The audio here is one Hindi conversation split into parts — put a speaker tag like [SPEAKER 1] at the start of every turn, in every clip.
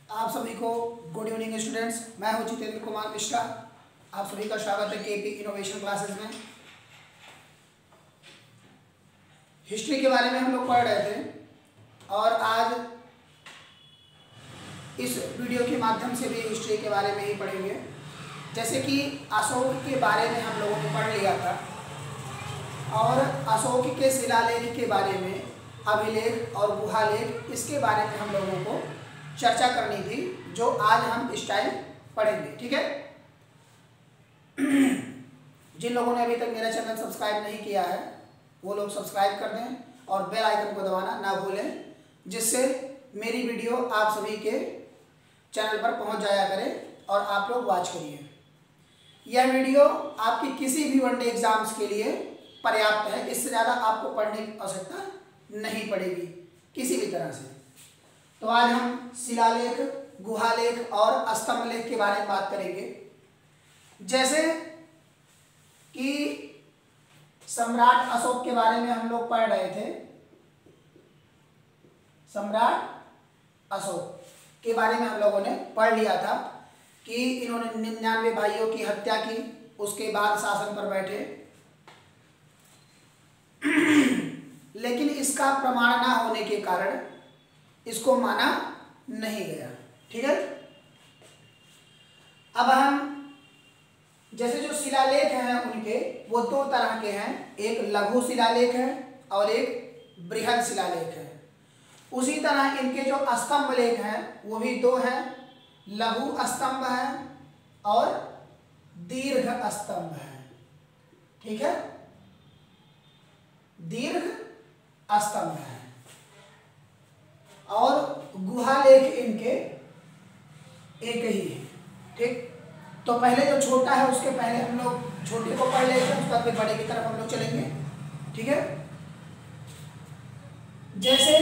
[SPEAKER 1] आप सभी को गुड इवनिंग स्टूडेंट्स। मैं हूं जितेंद्र कुमार मिश्रा। आप सभी का स्वागत है केपी इनोवेशन क्लासेस में। हिस्ट्री के बारे में हम लोग पढ़ रहे थे और आज इस वीडियो के माध्यम से भी हिस्ट्री के बारे में ही पढ़ेंगे। जैसे कि अशोक के बारे में हम लोगों ने पढ़ लिया था और अशोक के शिलालेख के बारे में, अभिलेख और गुहालेख, इसके बारे में हम लोगों को चर्चा करनी थी, जो आज हम इस टाइम पढ़ेंगे। ठीक है। जिन लोगों ने अभी तक मेरा चैनल सब्सक्राइब नहीं किया है वो लोग सब्सक्राइब कर दें और बेल आइकन को दबाना ना भूलें, जिससे मेरी वीडियो आप सभी के चैनल पर पहुंच जाया करे और आप लोग वॉच करिए। यह वीडियो आपकी किसी भी वनडे एग्जाम्स के लिए पर्याप्त है। इससे ज़्यादा आपको पढ़ने की आवश्यकता नहीं पड़ेगी किसी भी तरह से। तो आज हम शिलालेख, गुहालेख और स्तंभलेख के बारे में बात करेंगे। जैसे कि सम्राट अशोक के बारे में हम लोग पढ़ रहे थे। सम्राट अशोक के बारे में हम लोगों ने पढ़ लिया था कि इन्होंने 99 भाइयों की हत्या की, उसके बाद शासन पर बैठे। लेकिन इसका प्रमाण ना होने के कारण इसको माना नहीं गया। ठीक है। अब हम जैसे जो शिलालेख हैं उनके वो दो तरह के हैं, एक लघु शिलालेख है और एक बृहद शिलालेख है। उसी तरह इनके जो स्तंभ लेख हैं वो भी दो हैं, लघु स्तंभ है और दीर्घ स्तंभ है। ठीक है। दीर्घ स्तंभ है और गुहालेख इनके एक ही है। ठीक। तो पहले जो छोटा है उसके पहले हम लोग छोटे को पढ़ लेते हैं, उसके बाद फिर बड़े की तरफ हम लोग चलेंगे। ठीक है। जैसे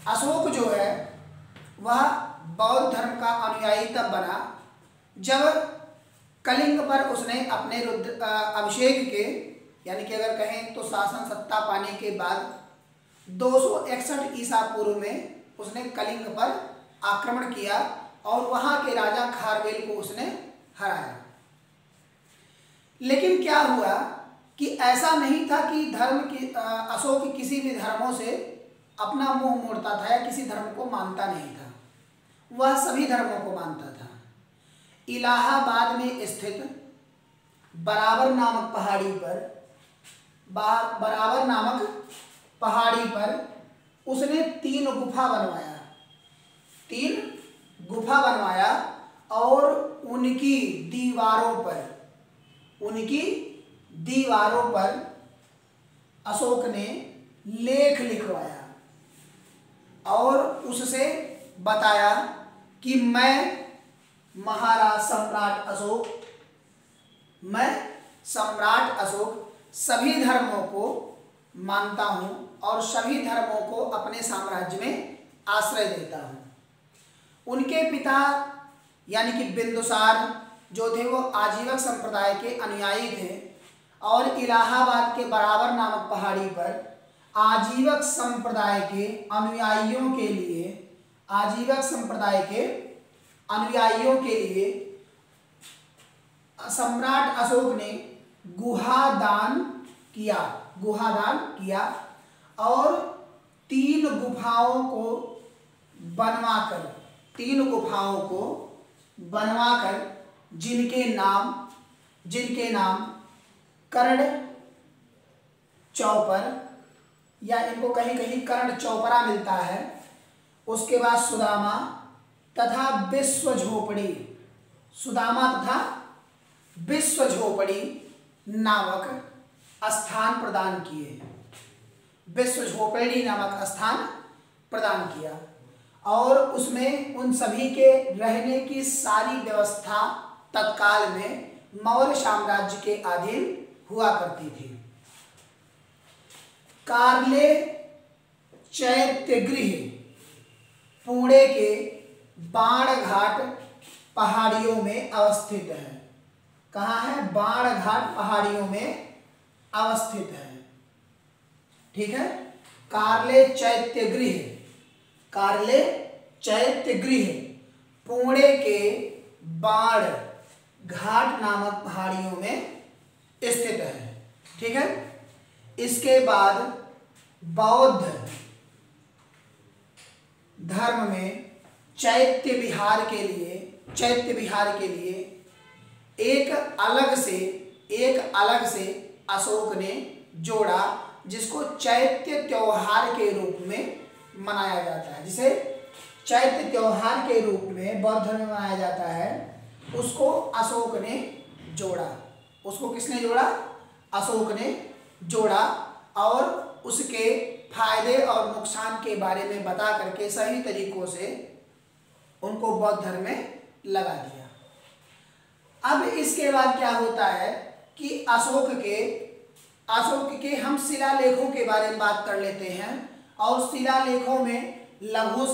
[SPEAKER 1] अशोक जो है वह बौद्ध धर्म का अनुयायी तब बना जब कलिंग पर उसने अपने अभिषेक के, यानी कि अगर कहें तो शासन सत्ता पाने के बाद 261 ईसा पूर्व में उसने कलिंग पर आक्रमण किया और वहां के राजा खारवेल को उसने हराया। लेकिन क्या हुआ कि ऐसा नहीं था कि अशोक किसी भी धर्मों से अपना मुंह मोड़ता था या किसी धर्म को मानता नहीं था। वह सभी धर्मों को मानता था। इलाहाबाद में स्थित बराबर नामक पहाड़ी पर उसने 3 गुफा बनवाया और उनकी दीवारों पर अशोक ने लेख लिखवाया और उससे बताया कि मैं सम्राट अशोक सभी धर्मों को मानता हूं और सभी धर्मों को अपने साम्राज्य में आश्रय देता हूं। उनके पिता यानी कि बिंदुसार जो थे वो आजीवक संप्रदाय के अनुयायी थे और इलाहाबाद के बराबर नामक पहाड़ी पर आजीवक संप्रदाय के अनुयायियों के लिए सम्राट अशोक ने गुहादान किया और 3 गुफाओं को बनवाकर जिनके नाम कर्ण चौपर या इनको कहीं कहीं कर्ण चौपरा मिलता है, उसके बाद सुदामा तथा विश्व झोपड़ी नामक स्थान प्रदान किया और उसमें उन सभी के रहने की सारी व्यवस्था तत्काल में मौर्य साम्राज्य के अधीन हुआ करती थी। कार्ले चैत्यगृह पुणे के बाणघाट पहाड़ियों में अवस्थित है। कहाँ है? बाणघाट पहाड़ियों में अवस्थित है। ठीक है। कार्ले चैत्यगृह पुणे के बाण घाट नामक पहाड़ियों में स्थित है। ठीक है। इसके बाद बौद्ध धर्म में चैत्य विहार के लिए एक अलग से अशोक ने जोड़ा, जिसको चैत्य त्योहार के रूप में मनाया जाता है। जिसे चैत्य त्योहार के रूप में बौद्ध धर्म में मनाया जाता है, उसको अशोक ने जोड़ा। उसको किसने जोड़ा? अशोक ने जोड़ा, और उसके फायदे और नुकसान के बारे में बता करके सही तरीकों से उनको बौद्ध धर्म में लगा दिया। अब इसके बाद क्या होता है कि अशोक के हम शिलालेखों के बारे में बात कर लेते हैं। और शिलालेखों में लघु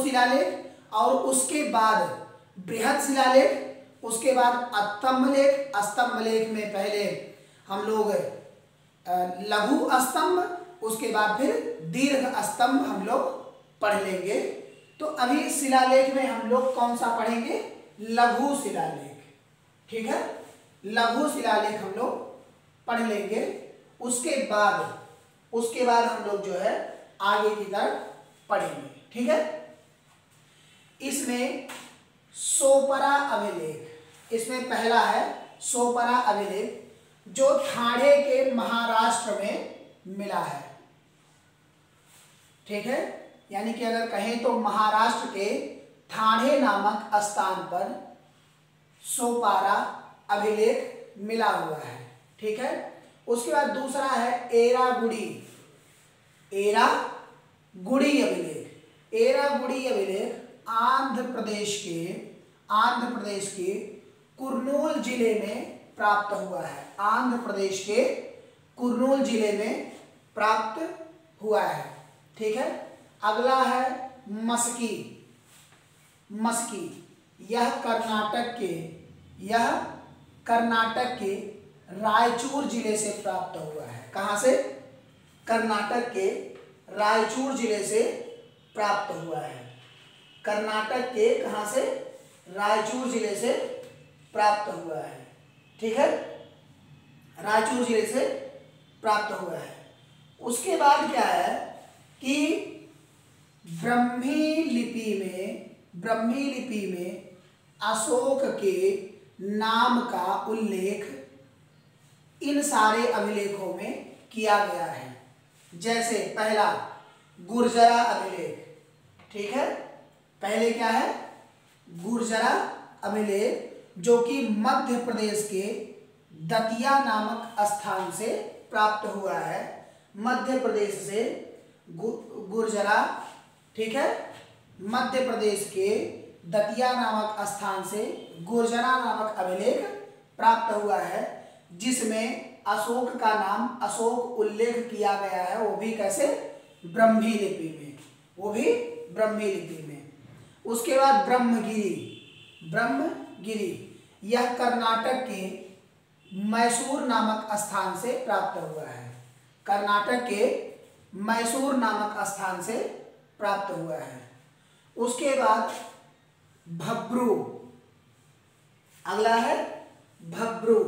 [SPEAKER 1] शिलालेख और उसके बाद बृहद शिलालेख, उसके बाद स्तंभ लेख में पहले हम लोग लघु स्तंभ, उसके बाद फिर दीर्घ स्तंभ हम लोग पढ़ लेंगे। तो अभी शिलालेख में हम लोग कौन सा पढ़ेंगे? लघु शिलालेख। ठीक है, लघु शिलालेख हम लोग पढ़ लेंगे। उसके बाद हम लोग जो है आगे की तरफ पढ़ेंगे। ठीक है। इसमें सोपरा अभिलेख, इसमें पहला है सोपरा अभिलेख, जो ठाणे के महाराष्ट्र में मिला है। ठीक है, यानी कि अगर कहें तो महाराष्ट्र के ठाणे नामक स्थान पर सोपारा अभिलेख मिला हुआ है। ठीक है। उसके बाद दूसरा है एरागुड़ी अभिलेख आंध्र प्रदेश के कुर्नूल जिले में प्राप्त हुआ है। आंध्र प्रदेश के कुर्नूल जिले में प्राप्त हुआ है। ठीक है। अगला है मस्की। यह कर्नाटक के रायचूर जिले से प्राप्त हुआ है। कहाँ से? कर्नाटक के रायचूर जिले से प्राप्त हुआ है। कर्नाटक के कहाँ से? रायचूर जिले से प्राप्त हुआ है। ठीक है, रायचूर जिले से प्राप्त हुआ है। उसके बाद क्या है कि ब्रह्मी लिपि में अशोक के नाम का उल्लेख इन सारे अभिलेखों में किया गया है। जैसे पहला गुर्जरा अभिलेख। ठीक है, पहले क्या है? गुर्जरा अभिलेख, जो कि मध्य प्रदेश के दतिया नामक स्थान से प्राप्त हुआ है। मध्य प्रदेश से गुर्जरा, ठीक है, मध्य प्रदेश के दतिया नामक स्थान से गुर्जरा नामक अभिलेख प्राप्त हुआ है, जिसमें अशोक का नाम, अशोक उल्लेख किया गया है। वो भी कैसे? ब्रह्मी लिपि में। उसके बाद ब्रह्मगिरी, यह कर्नाटक के मैसूर नामक स्थान से प्राप्त हुआ है। कर्नाटक के मैसूर नामक स्थान से प्राप्त हुआ है। उसके बाद भब्रू, अगला है भब्रू।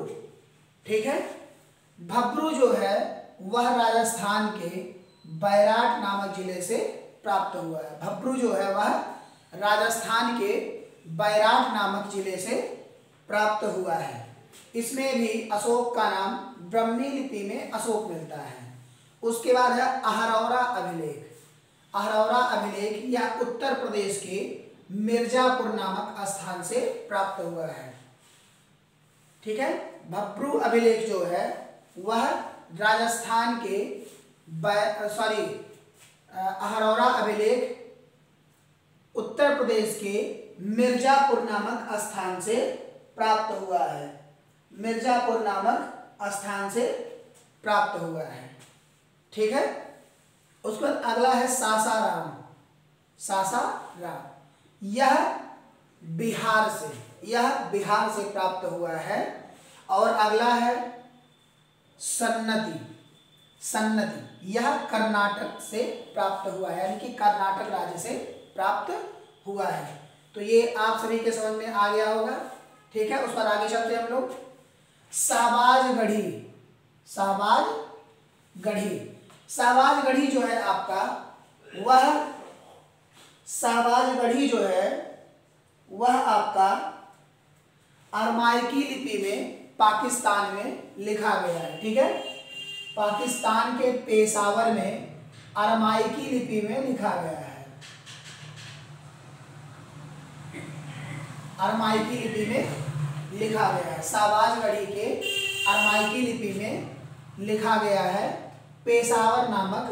[SPEAKER 1] ठीक है, भब्रू जो है वह राजस्थान के बैराट नामक जिले से प्राप्त हुआ है। भब्रू जो है वह राजस्थान के बैराट नामक जिले से प्राप्त हुआ है। इसमें भी अशोक का नाम ब्रह्मी लिपि में अशोक मिलता है। उसके बाद है अहरौरा अभिलेख। अहरौरा अभिलेख यह उत्तर प्रदेश के मिर्जापुर नामक स्थान से प्राप्त हुआ है। ठीक है, भब्रू अभिलेख जो है वह राजस्थान के अहरौरा अभिलेख उत्तर प्रदेश के मिर्जापुर नामक स्थान से प्राप्त हुआ है। मिर्जापुर नामक स्थान से प्राप्त हुआ है। ठीक है, उसके बाद अगला है सासाराम। यह बिहार से प्राप्त हुआ है। और अगला है सन्नति। सन्नति, यह कर्नाटक से प्राप्त हुआ है, यानी कि कर्नाटक राज्य से प्राप्त हुआ है। तो ये आप सभी के समझ में आ गया होगा। ठीक है, उस पर आगे चलते हैं हम लोग। शाहबाज गढ़ी, शाहबाज गढ़ी, शाहबाज गढ़ी जो है आपका, वह शाहबाज गढ़ी जो है वह आपका अरमाइकी लिपि में पाकिस्तान में लिखा गया है। ठीक है, पाकिस्तान के पेशावर में अरमाइकी लिपि में लिखा गया है, अरमाइकी लिपि में लिखा गया है। शाहबाज गढ़ी के अरमाइकी लिपि में लिखा गया है, पेशावर नामक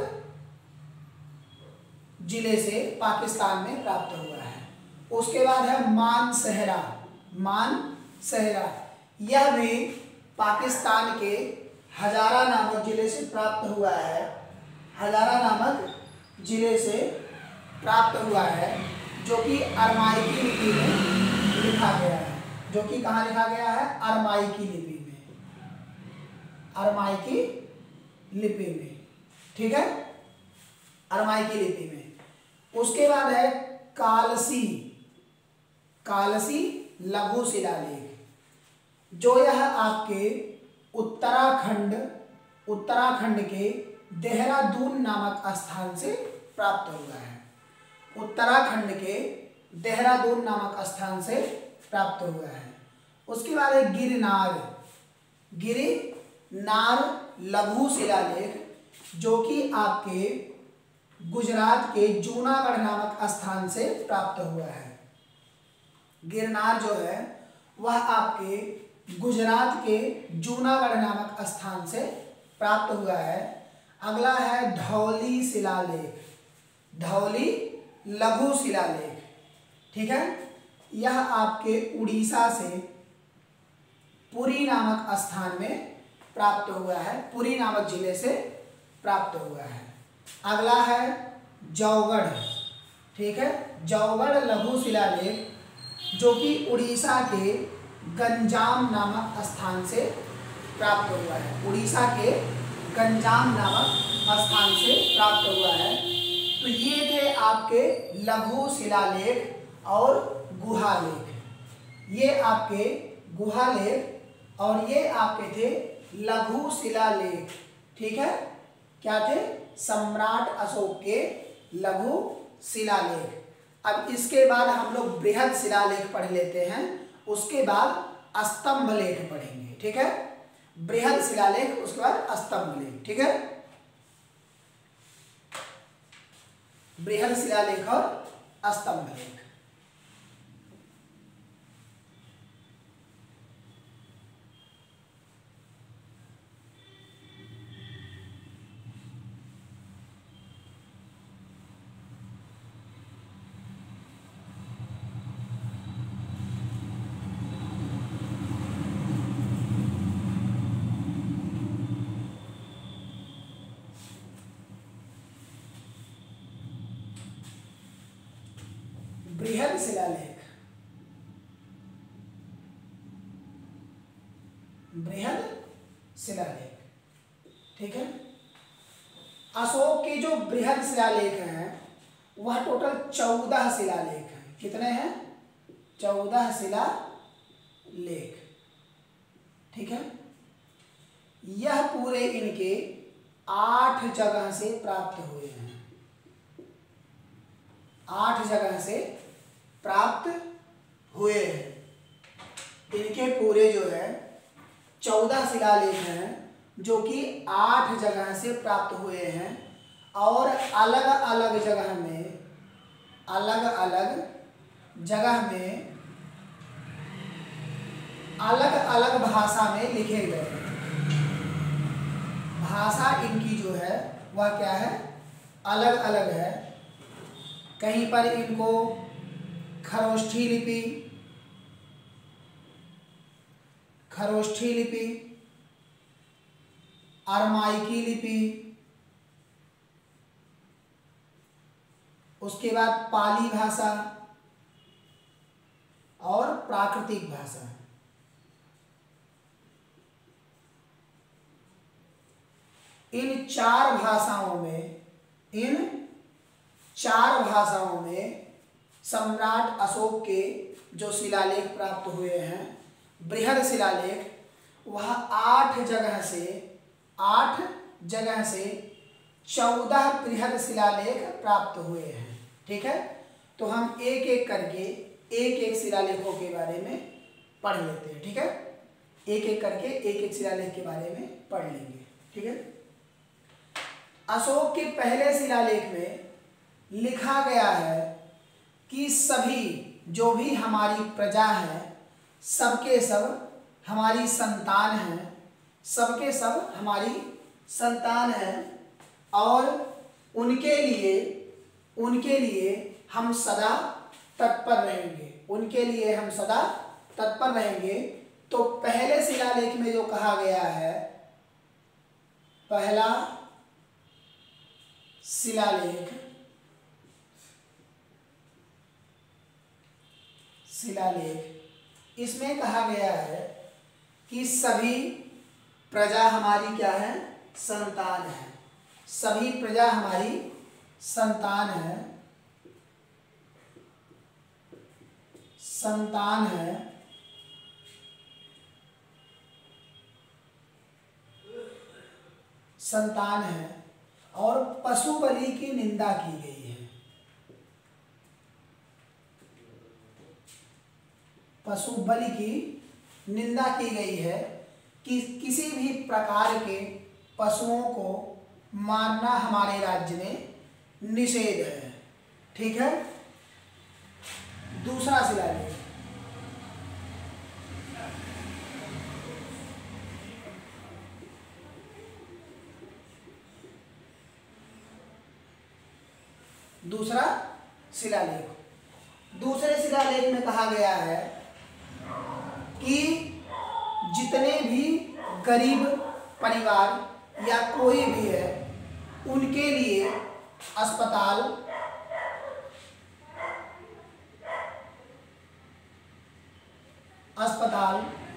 [SPEAKER 1] जिले से पाकिस्तान में प्राप्त हुआ है। उसके बाद है मानसहरा, मानसहरा, यह भी पाकिस्तान के हजारा नामक जिले से प्राप्त हुआ है, हजारा नामक जिले से प्राप्त हुआ है, जो कि अरमाइकी लिपि में लिखा गया है, जो कि कहाँ लिखा गया है, अरमाइकी लिपि में, अरमाइकी लिपि में। ठीक है, अरमाइकी लिपि में। उसके बाद है कालसी, कालसी लघु शिलालेख, जो यह आपके उत्तराखंड के देहरादून नामक स्थान से प्राप्त हुआ है, उत्तराखंड के देहरादून नामक स्थान से प्राप्त हुआ है। उसके बाद है गिरनार, गिरनार लघु शिलालेख, जो कि आपके गुजरात के जूनागढ़ नामक स्थान से प्राप्त हुआ है। गिरनार जो है वह आपके गुजरात के जूनागढ़ नामक स्थान से प्राप्त हुआ है। अगला है धौली शिलालेख, धौली लघु शिलालेख। ठीक है, यह आपके उड़ीसा से पुरी नामक स्थान में प्राप्त हुआ है, पुरी नामक जिले से प्राप्त हुआ है। अगला है जौगढ़। ठीक है, जौगढ़ लघु शिलालेख, जो कि उड़ीसा के गंजाम नामक स्थान से प्राप्त हुआ है, उड़ीसा के गंजाम नामक स्थान से प्राप्त हुआ है। तो ये थे आपके लघु शिलालेख और गुहालेख, ये आपके गुहालेख और ये आपके थे लघु शिलालेख। ठीक है, क्या थे, सम्राट अशोक के लघु शिलालेख। अब इसके बाद हम लोग बृहद शिलालेख पढ़ लेते हैं, उसके बाद स्तंभ लेख पढ़ेंगे। ठीक है, बृहद शिलालेख, उसके बाद स्तंभ लेख। ठीक है, बृहद शिलालेख और स्तंभ लेख। बृहद शिलालेख, बृहद शिलालेख। ठीक है, अशोक के जो बृहद शिलालेख हैं वह टोटल 14 शिलालेख हैं। कितने हैं, 14 शिलालेख। ठीक है, यह पूरे इनके 8 जगह से प्राप्त हुए हैं, 8 जगह से प्राप्त हुए हैं। इनके पूरे जो है 14 शिलालेख हैं, जो कि 8 जगह से प्राप्त हुए हैं और अलग अलग जगह में, अलग अलग जगह में अलग अलग भाषा में लिखे गए हैं। भाषा इनकी जो है वह क्या है, अलग अलग है। कहीं पर इनको खरोष्ठी लिपि, खरोष्ठी लिपि, अरमाइकी लिपि, उसके बाद पाली भाषा और प्राकृतिक भाषा। इन चार भाषाओं में सम्राट अशोक के जो शिलालेख प्राप्त हुए हैं, बृहद शिलालेख, वह 8 जगह से 14 बृहद शिलालेख प्राप्त हुए हैं। ठीक है, तो हम एक एक करके एक शिलालेखों के बारे में पढ़ लेते हैं। ठीक है, एक एक करके एक शिलालेख के बारे में पढ़ लेंगे। ठीक है, अशोक के पहले शिलालेख में लिखा गया है कि सभी जो भी हमारी प्रजा है, सबके सब हमारी संतान हैं, सबके सब हमारी संतान हैं, और उनके लिए हम सदा तत्पर रहेंगे, उनके लिए हम सदा तत्पर रहेंगे। तो पहले शिलालेख में जो कहा गया है, पहला शिलालेख इसमें कहा गया है कि सभी प्रजा हमारी क्या है, संतान है, सभी प्रजा हमारी संतान है, और पशु बलि की निंदा की गई है। पशु बलि की निंदा की गई है कि किसी भी प्रकार के पशुओं को मारना हमारे राज्य में निषेध है। ठीक है, दूसरा शिलालेख, दूसरे शिलालेख में कहा गया है कि जितने भी गरीब परिवार या कोई भी है, उनके लिए अस्पताल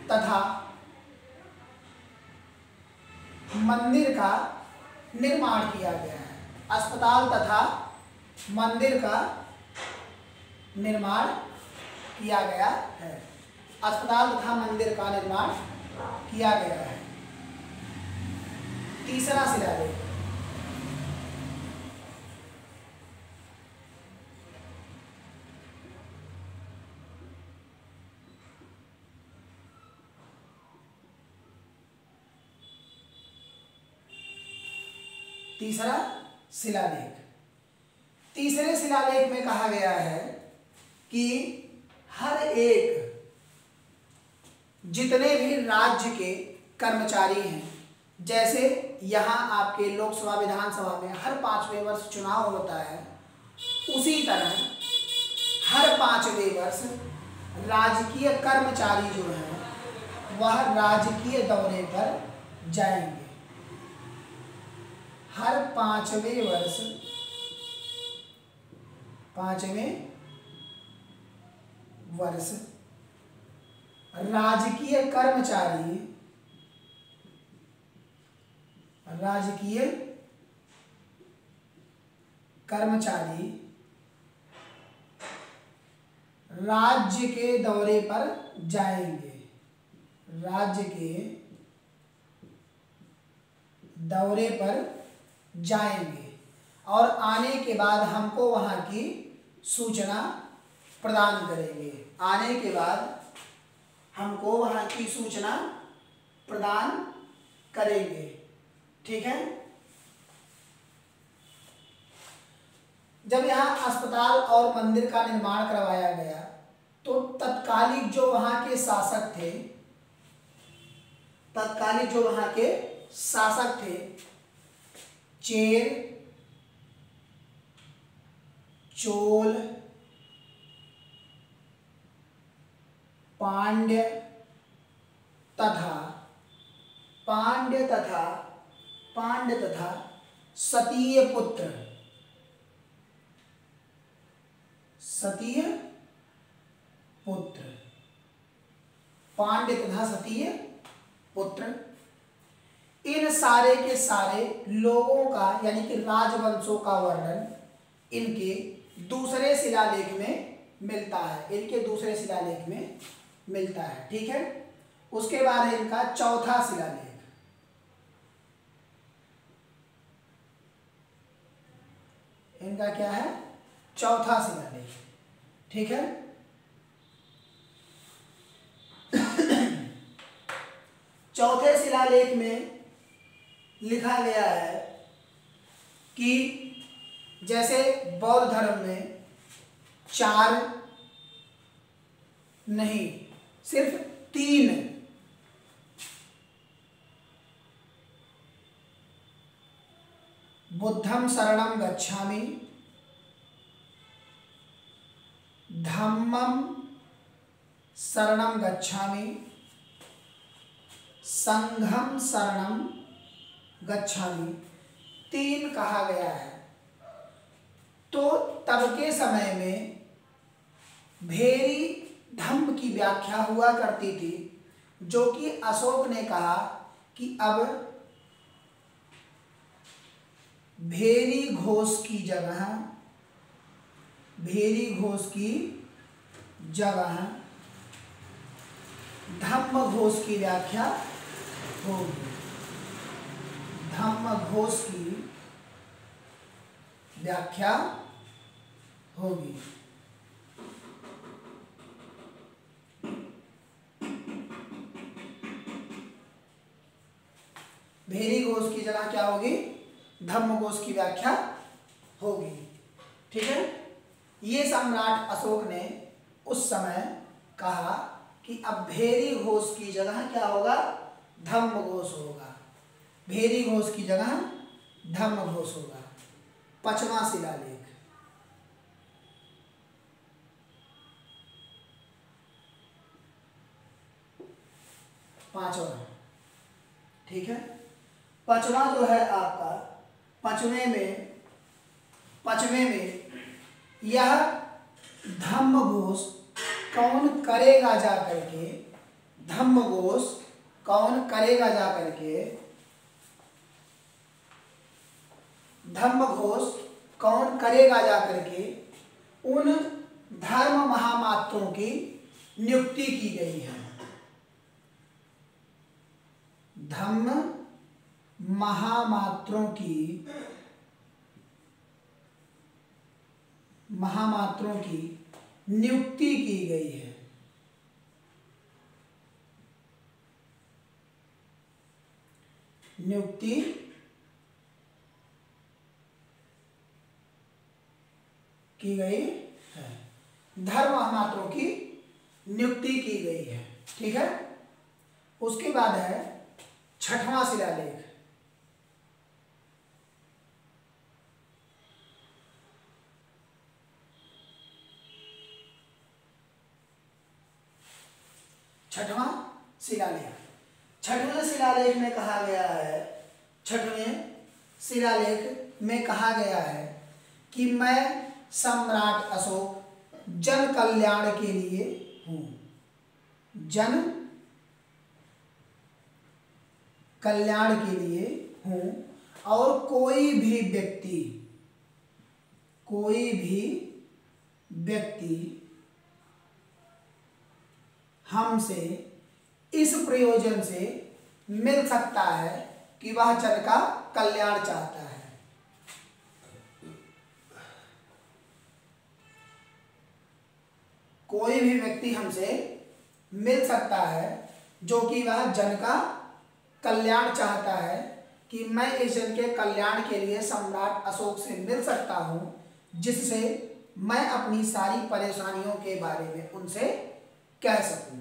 [SPEAKER 1] तथा मंदिर का निर्माण किया गया है। अस्पताल तथा मंदिर का निर्माण किया गया है। अस्पताल तथा मंदिर का निर्माण किया गया है। तीसरा शिलालेख, तीसरे शिलालेख में कहा गया है कि हर एक जितने भी राज्य के कर्मचारी हैं, जैसे यहाँ आपके लोकसभा विधानसभा में हर 5वें वर्ष चुनाव होता है, उसी तरह हर 5वें वर्ष राजकीय कर्मचारी जो हैं वह राजकीय दौरे पर जाएंगे। हर 5वें वर्ष राजकीय कर्मचारी राज्य के दौरे पर जाएंगे। राज्य के दौरे पर जाएंगे और आने के बाद हमको वहाँ की सूचना प्रदान करेंगे। आने के बाद हमको वहाँ की सूचना प्रदान करेंगे। ठीक है, जब यहाँ अस्पताल और मंदिर का निर्माण करवाया गया तो तत्कालिक जो वहाँ के शासक थे, चेर, चोल, पांड्य तथा सतीय पुत्र पांड्य तथा सतीय पुत्र, इन सारे के सारे लोगों का यानी कि राजवंशों का वर्णन इनके दूसरे शिलालेख में मिलता है, इनके दूसरे शिलालेख में मिलता है। ठीक है, उसके बाद है इनका चौथा शिलालेख। इनका क्या है? चौथा शिलालेख। ठीक है, चौथे शिलालेख में लिखा गया है कि जैसे बौद्ध धर्म में 4 नहीं सिर्फ 3 बुद्धं शरणं गच्छामि, धम्मं शरणं गच्छामि, संघं शरणं गच्छामि, 3 कहा गया है। तो तब के समय में भेरी धम्म की व्याख्या हुआ करती थी, जो कि अशोक ने कहा कि अब भेरी घोष की जगह धम्म घोष की व्याख्या होगी, धम्म घोष की व्याख्या होगी। भेरी घोष की जगह क्या होगी? धम्म घोष की व्याख्या होगी। ठीक है, ये सम्राट अशोक ने उस समय कहा कि अब भेरी घोष की जगह क्या होगा? धम्म घोष होगा, भेरी घोष की जगह धम्म घोष होगा। 5वां शिलालेख, पांचवा। ठीक है, 5वां जो है आपका, 5वें में यह धम्म घोष कौन करेगा जा करके, धम्म घोष कौन करेगा जा करके, धम्म घोष कौन करेगा जा करके उन धर्म महामात्रों की नियुक्ति की गई है। धम्म महामात्रों की नियुक्ति की गई है। नियुक्ति की गई है, धर्म महामात्रों की नियुक्ति की गई है। ठीक है, उसके बाद है 6वां शिलालेख। 6वां शिलालेख। 6वें शिलालेख में कहा गया है, 6वें शिलालेख में कहा गया है कि मैं सम्राट अशोक जन कल्याण के लिए हूं, जन कल्याण के लिए हूं, और कोई भी व्यक्ति हमसे इस प्रयोजन से मिल सकता है कि वह जन का कल्याण चाहता है। कोई भी व्यक्ति हमसे मिल सकता है जो कि वह जन का कल्याण चाहता है, कि मैं इस जन के कल्याण के लिए सम्राट अशोक से मिल सकता हूं, जिससे मैं अपनी सारी परेशानियों के बारे में उनसे कह सकूं।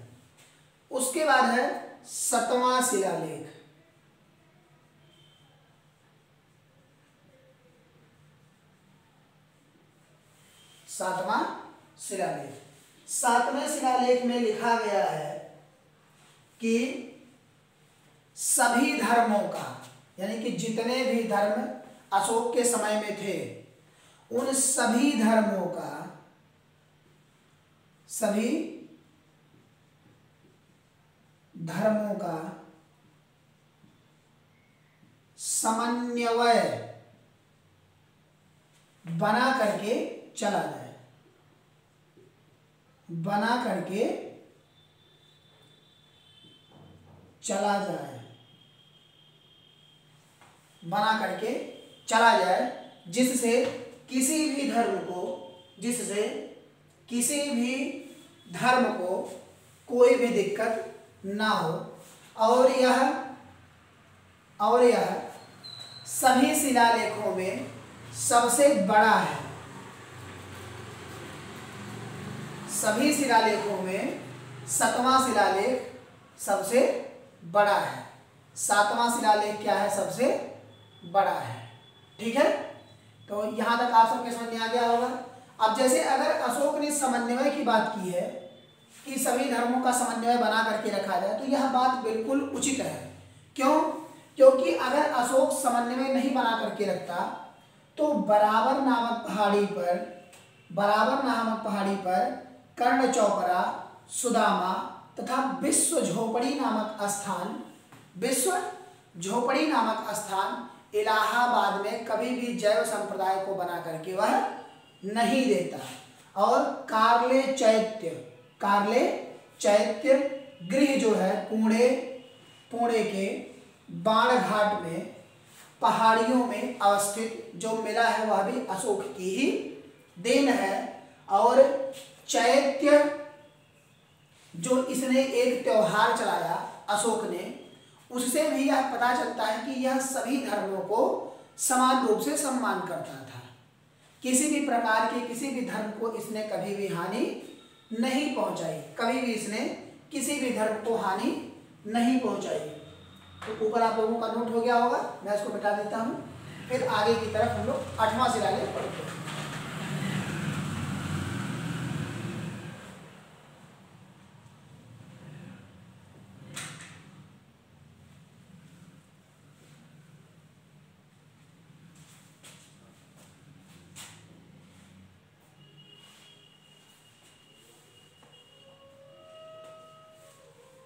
[SPEAKER 1] उसके बाद है 7वां शिलालेख। 7वां शिलालेख। 7वें शिलालेख में लिखा गया है कि सभी धर्मों का, यानी कि जितने भी धर्म अशोक के समय में थे, उन सभी धर्मों का, समन्वय बना करके चला जाए, बना करके चला जाए, बना करके चला जाए, जिससे किसी भी धर्म को, जिससे किसी भी धर्म को कोई भी दिक्कत ना हो, और यह सभी शिलालेखों में सबसे बड़ा है, सभी शिलालेखों में 7वां शिलालेख सबसे बड़ा है। 7वां शिलालेख क्या है? सबसे बड़ा है। ठीक है, तो यहां तक आप सबके समझ में आ गया होगा। अब जैसे अगर अशोक ने समन्वय की बात की है कि सभी धर्मों का समन्वय बना करके रखा जाए, तो यह बात बिल्कुल उचित है। क्यों? क्योंकि अगर अशोक समन्वय नहीं बना करके रखता तो बराबर नामक पहाड़ी पर कर्ण चौपरा, सुदामा तथा विश्व झोपड़ी नामक स्थान इलाहाबाद में कभी भी जैव संप्रदाय को बना करके वह नहीं देता। और कार्ले चैत्य गृह जो है पुणे के बाण घाट में पहाड़ियों में अवस्थित जो मिला है वह भी अशोक की ही देन है। और चैत्य जो इसने एक त्योहार चलाया अशोक ने, उससे भी यह पता चलता है कि यह सभी धर्मों को समान रूप से सम्मान करता था। किसी भी प्रकार के किसी भी धर्म को इसने कभी भी हानि नहीं पहुंचाई, कभी भी इसने किसी भी धर्म को हानि नहीं पहुंचाई। तो ऊपर आप लोगों का नोट हो गया होगा, मैं इसको मिटा देता हूं, फिर आगे की तरफ हम लोग 8वां शिलालेख पढ़ते हैं।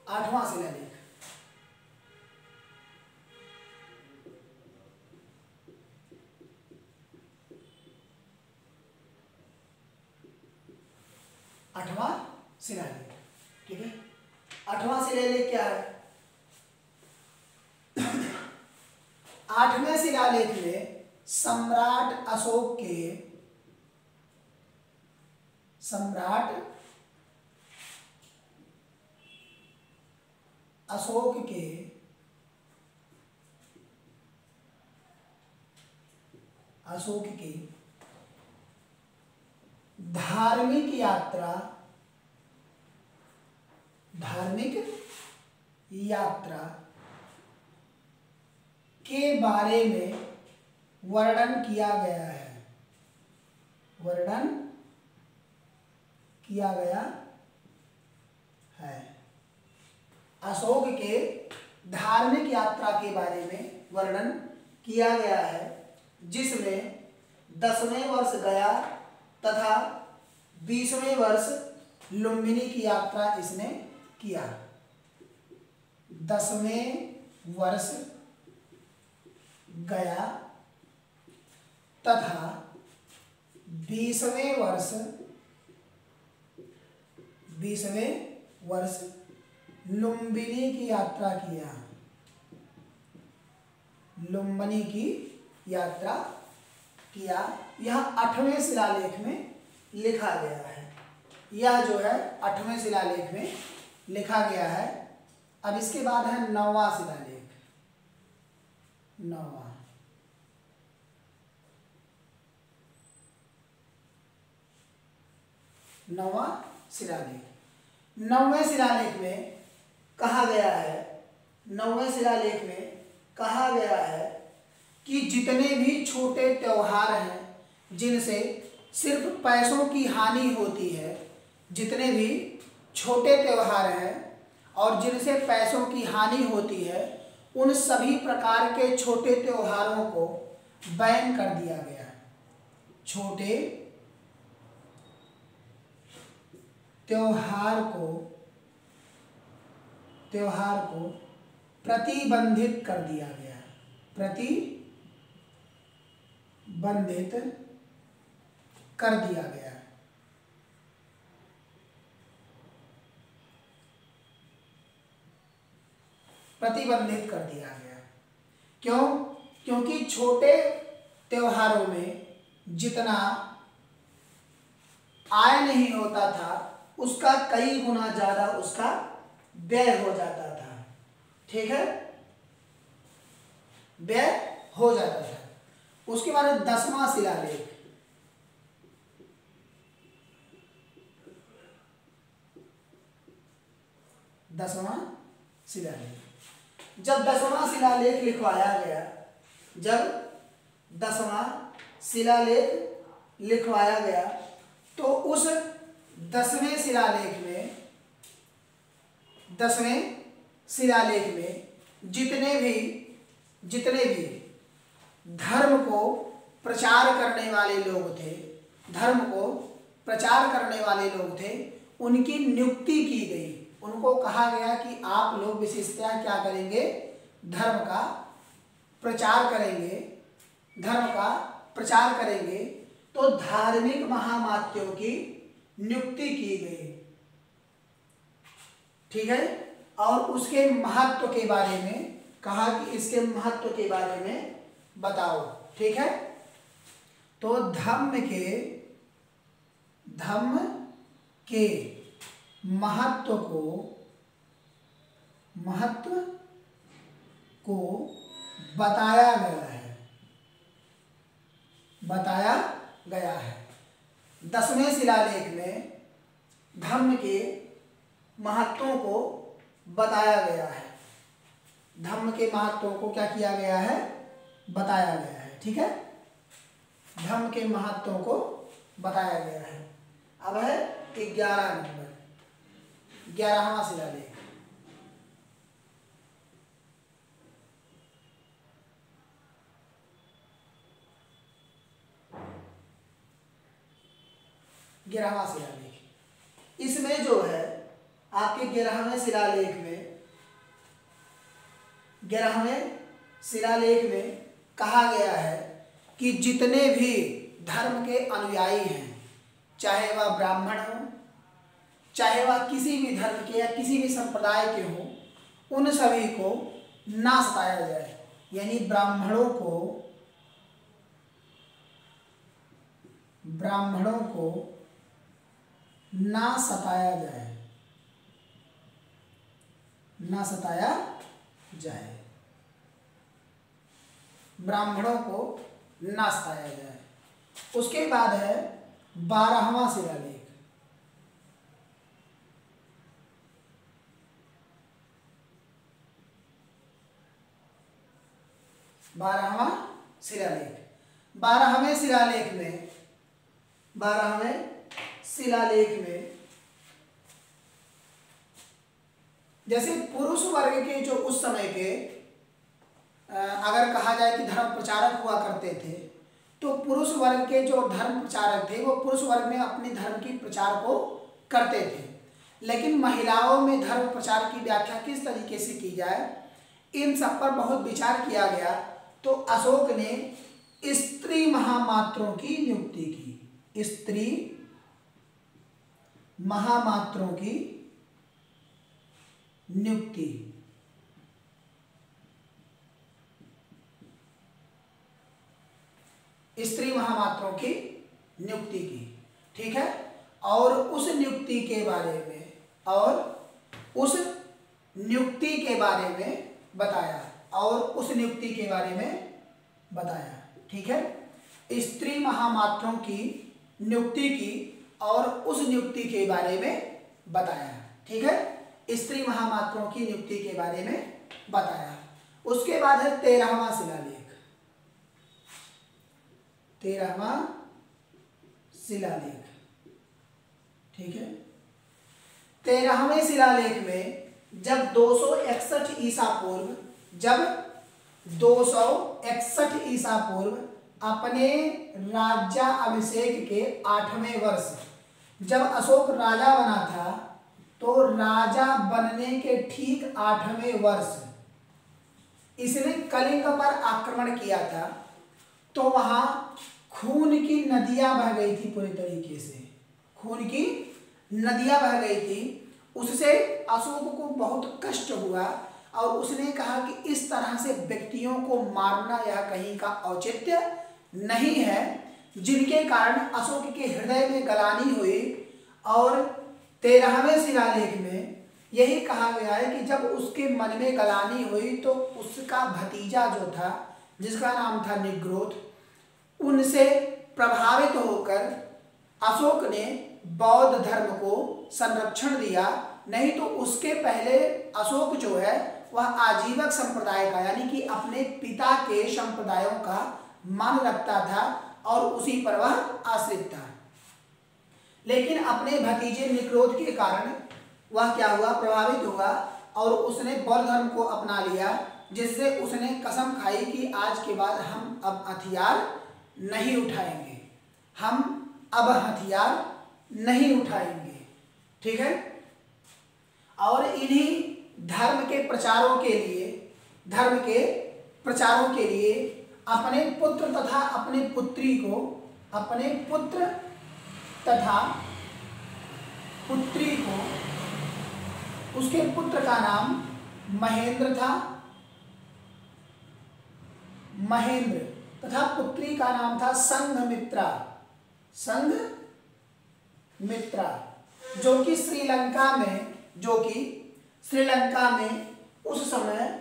[SPEAKER 1] आठवां शिलालेख ठीक है। 8वां शिलालेख क्या है? 8वें शिलालेख में सम्राट अशोक के धार्मिक यात्रा के बारे में वर्णन किया गया है। अशोक के धार्मिक यात्रा के बारे में वर्णन किया गया है, जिसमें 10वें वर्ष गया तथा 20वें वर्ष लुम्बिनी की यात्रा इसने किया। 10वें वर्ष गया तथा 20वें वर्ष लुम्बिनी की यात्रा किया। यह 8वें शिलालेख में लिखा गया है। यह जो है 8वें शिलालेख में लिखा गया है। अब इसके बाद है 9वां शिलालेख। 9वां शिलालेख 9वें शिलालेख में कहा गया है कि जितने भी छोटे त्योहार हैं जिनसे सिर्फ पैसों की हानि होती है, जितने भी छोटे त्योहार हैं और जिनसे पैसों की हानि होती है, उन सभी प्रकार के छोटे त्योहारों को बैन कर दिया गया है। छोटे त्योहार को प्रतिबंधित कर दिया गया है। प्रतिबंधित कर दिया गया। प्रतिबंधित कर दिया गया क्यों? क्योंकि छोटे त्योहारों में जितना आय नहीं होता था उसका कई गुना ज्यादा उसका व्यय हो जाता था। ठीक है, व्यय हो जाता था। उसके बाद 10वां शिलालेख, 10वां शिलालेख। जब 10वां शिलालेख लिखवाया गया, जब 10वां शिलालेख लिखवाया गया तो उस 10वें शिलालेख में जितने भी धर्म को प्रचार करने वाले लोग थे, उनकी नियुक्ति की गई। उनको कहा गया कि आप लोग विशेषतः क्या करेंगे? धर्म का प्रचार करेंगे। तो धार्मिक महामात्यों की नियुक्ति की गई। ठीक है, और उसके महत्व के बारे में कहा कि इसके महत्व के बारे में बताओ। ठीक है, तो धम्म के महत्व को बताया गया है। 10वें शिलालेख में धम्म के महत्वों को बताया गया है। धम्म के महत्वों को क्या किया गया है? बताया गया है। ठीक है, धम्म के महत्वों को बताया गया है। अब है 11 नंबर, 11वां शिलालेख। इसमें जो है आपके 11वें शिलालेख में कहा गया है कि जितने भी धर्म के अनुयायी हैं, चाहे वह ब्राह्मण हो, चाहे वह किसी भी धर्म के या किसी भी संप्रदाय के हो, उन सभी को ना सताया जाए। यानी ब्राह्मणों को ना सताया जाए। ब्राह्मणों को ना सताया जाए। उसके बाद है 12वां शिलालेख। 12वां शिलालेख। 12वें शिलालेख में जैसे पुरुष वर्ग के जो उस समय के अगर कहा जाए कि धर्म प्रचारक हुआ करते थे, तो पुरुष वर्ग के जो धर्म प्रचारक थे वो पुरुष वर्ग में अपने धर्म की प्रचार को करते थे। लेकिन महिलाओं में धर्म प्रचार की व्याख्या किस तरीके से की जाए, इन सब पर बहुत विचार किया गया। तो अशोक ने स्त्री महामात्रों की नियुक्ति की। स्त्री महामात्रों की नियुक्ति। स्त्री महामात्रों की नियुक्ति की। ठीक है, और उस नियुक्ति के बारे में बताया। ठीक है, स्त्री महामात्रों की नियुक्ति की और उस नियुक्ति के बारे में बताया। ठीक है, स्त्री महामात्रों की नियुक्ति के बारे में बताया। उसके बाद है 13वां शिलालेख। 13वां शिलालेख। ठीक है, 13वें शिलालेख में जब 261 ईसा पूर्व अपने राज्याभिषेक के 8वें वर्ष जब अशोक राजा बना था, तो राजा बनने के ठीक 8वें वर्ष इसने कलिंग पर आक्रमण किया था तो वहां खून की नदियां बह गई थी, पूरी तरीके से खून की नदियां बह गई थी। उससे अशोक को बहुत कष्ट हुआ और उसने कहा कि इस तरह से व्यक्तियों को मारना यह कहीं का औचित्य नहीं है, जिनके कारण अशोक के हृदय में गलानी हुई। और 13वें शिलालेख में यही कहा गया है कि जब उसके मन में गलानी हुई तो उसका भतीजा जो था, जिसका नाम था निग्रोध, उनसे प्रभावित होकर अशोक ने बौद्ध धर्म को संरक्षण दिया। नहीं तो उसके पहले अशोक जो है वह आजीवक संप्रदाय का, यानी कि अपने पिता के संप्रदायों का मान रखता था और उसी पर वह आश्रित था। लेकिन अपने भतीजे निग्रोध के कारण वह क्या हुआ, प्रभावित हुआ और उसने बौद्ध धर्म को अपना लिया, जिससे उसने कसम खाई कि आज के बाद हम अब हथियार नहीं उठाएंगे, हम अब हथियार नहीं उठाएंगे। ठीक है। और इन्हीं धर्म के प्रचारों के लिए, धर्म के प्रचारों के लिए अपने पुत्र तथा अपने पुत्री को, अपने पुत्र तथा पुत्री को, उसके पुत्र का नाम महेंद्र था, महेंद्र, तथा पुत्री का नाम था संघमित्रा, संघमित्रा, जो कि श्रीलंका में उस समय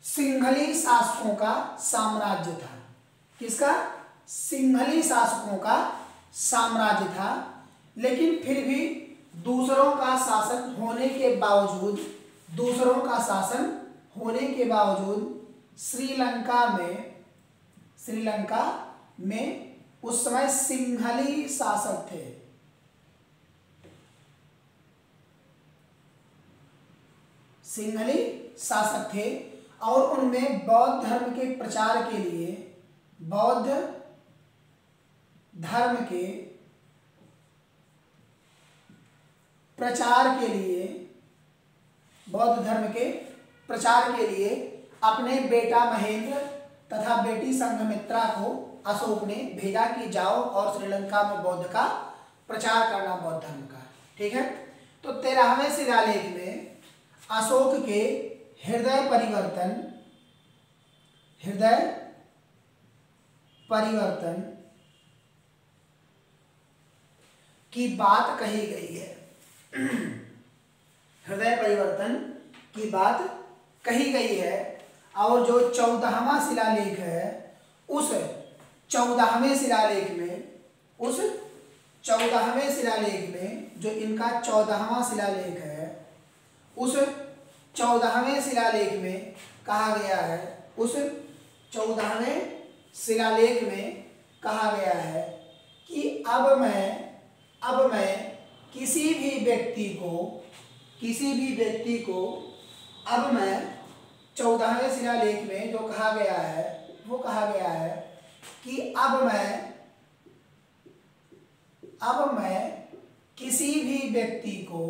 [SPEAKER 1] सिंहली शासकों का साम्राज्य था। किसका? सिंहली शासकों का साम्राज्य था। लेकिन फिर भी दूसरों का शासन होने के बावजूद श्रीलंका में उस समय सिंहली शासक थे। सिंहली शासक थे और उनमें बौद्ध धर्म के प्रचार के लिए, बौद्ध धर्म के प्रचार के लिए अपने बेटा महेंद्र तथा बेटी संघमित्रा को अशोक ने भेजा कि जाओ और श्रीलंका में बौद्ध का प्रचार करना, बौद्ध धर्म का। ठीक है। तो 13वें शिलालेख में अशोक के हृदय परिवर्तन की बात कही गई है। हृदय परिवर्तन की बात कही गई है। और जो 14वां शिलालेख है, उस 14वें शिलालेख में जो इनका 14वां शिलालेख है, उस 14वें शिलालेख में कहा गया है, उस 14वें शिलालेख में कहा गया है कि अब मैं किसी भी व्यक्ति को अब मैं 14वें शिलालेख में जो कहा गया है, वो कहा गया है कि अब मैं किसी भी व्यक्ति को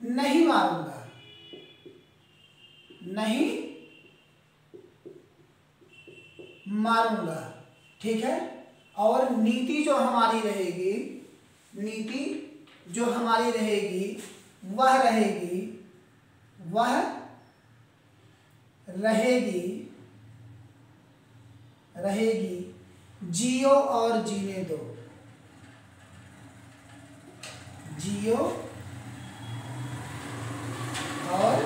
[SPEAKER 1] नहीं मारूंगा। ठीक है। और नीति जो हमारी रहेगी वह रहेगी जियो और जीने दो, जियो और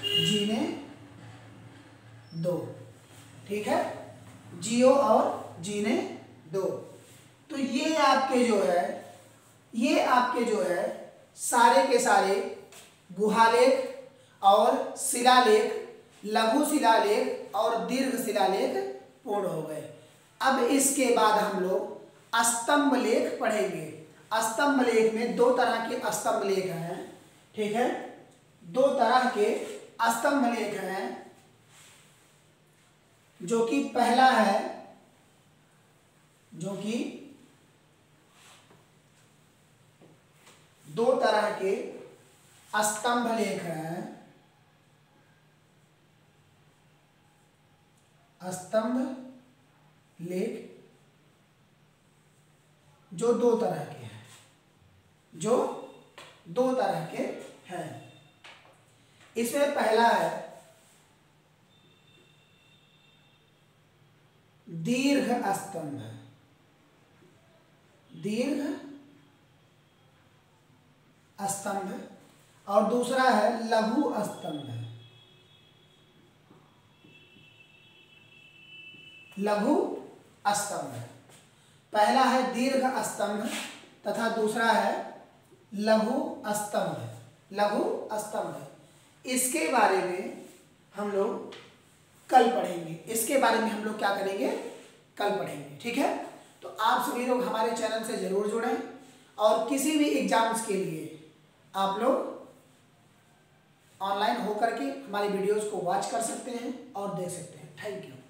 [SPEAKER 1] जीने दो। ठीक है। जियो और जीने दो। तो ये आपके जो है सारे के सारे गुहालेख और शिलालेख, लघु शिलालेख और दीर्घ शिलालेख पूर्ण हो गए। अब इसके बाद हम लोग स्तंभ लेख पढ़ेंगे। स्तंभ लेख में 2 तरह के स्तंभ लेख हैं। ठीक है। 2 तरह के स्तंभ लेख हैं, जो कि दो तरह के स्तंभ लेख हैं, स्तंभ लेख जो दो तरह के हैं, जो दो तरह के हैं। इसमें पहला है दीर्घ स्तंभ, दीर्घ स्तंभ, और दूसरा है लघु स्तंभ, लघु स्तंभ। पहला है दीर्घ स्तंभ तथा दूसरा है लघु स्तंभ, लघु स्तंभ। इसके बारे में हम लोग कल पढ़ेंगे, इसके बारे में हम लोग क्या करेंगे, कल पढ़ेंगे, ठीक है। तो आप सभी लोग हमारे चैनल से जरूर जुड़ें और किसी भी एग्जाम्स के लिए आप लोग ऑनलाइन होकर के हमारी वीडियोस को वॉच कर सकते हैं और देख सकते हैं। Thank you.